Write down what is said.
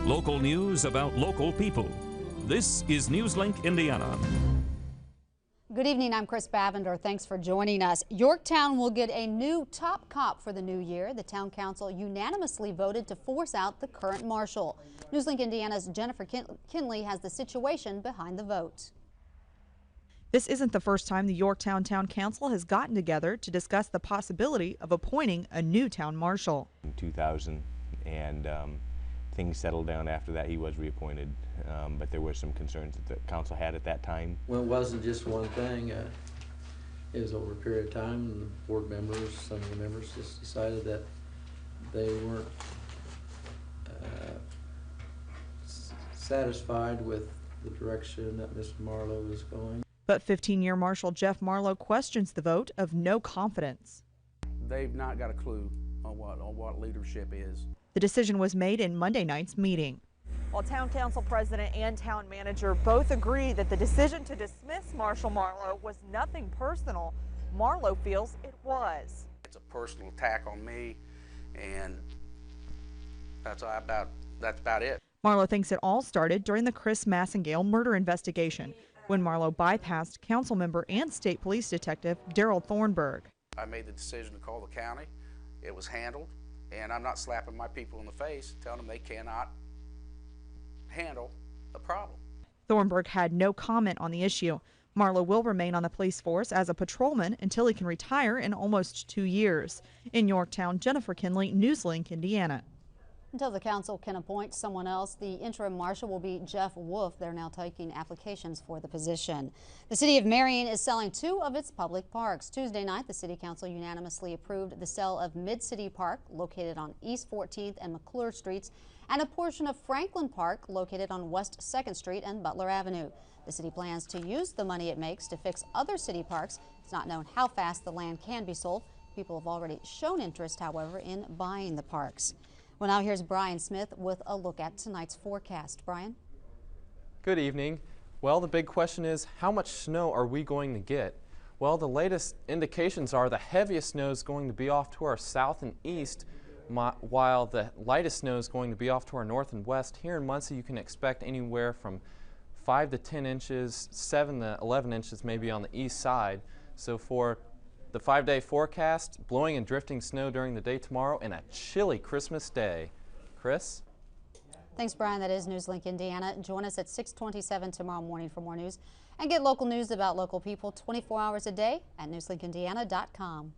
Local news about local people. This is Newslink, Indiana. Good evening, I'm Chris Bavender. Thanks for joining us. Yorktown will get a new top cop for the new year. The town council unanimously voted to force out the current marshal. Newslink Indiana's Jennifer Kinley has the situation behind the vote. This isn't the first time the Yorktown Town Council has gotten together to discuss the possibility of appointing a new town marshal. In 2000, and things settled down after that. He was reappointed, but there were some concerns that the council had at that time. Well, it wasn't just one thing. It was over a period of time, and the board members, some of the members, just decided that they weren't satisfied with the direction that Mr. Marlowe was going. But 15-year Marshal Jeff Marlowe questions the vote of no confidence. They've not got a clue on what leadership is. The decision was made in Monday night's meeting. While Town Council President and Town Manager both agree that the decision to dismiss Marshal Marlowe was nothing personal, Marlowe feels it was. It's a personal attack on me, and that's about it. Marlowe thinks it all started during the Chris Massengale murder investigation, when Marlowe bypassed council member and state police detective Daryl Thornburg. I made the decision to call the county. It was handled, and I'm not slapping my people in the face, telling them they cannot handle the problem. Thornburg had no comment on the issue. Marlowe will remain on the police force as a patrolman until he can retire in almost 2 years. In Yorktown, Jennifer Kinley, Newslink, Indiana. Until the council can appoint someone else, the interim marshal will be Jeff Wolf. They're now taking applications for the position. The city of Marion is selling 2 of its public parks. Tuesday night, the city council unanimously approved the sale of Mid-City Park, located on East 14th and McClure Streets, and a portion of Franklin Park, located on West 2nd Street and Butler Avenue. The city plans to use the money it makes to fix other city parks. It's not known how fast the land can be sold. People have already shown interest, however, in buying the parks. Well, now here's Brian Smith with a look at tonight's forecast. Brian? Good evening. Well, the big question is, how much snow are we going to get? Well, the latest indications are the heaviest snow is going to be off to our south and east, while the lightest snow is going to be off to our north and west. Here in Muncie, you can expect anywhere from 5 to 10 inches, 7 to 11 inches maybe on the east side. So for the 5-day forecast, blowing and drifting snow during the day tomorrow, and a chilly Christmas day. Chris? Thanks, Brian. That is Newslink Indiana. Join us at 6:27 tomorrow morning for more news. And get local news about local people 24 hours a day at newslinkindiana.com.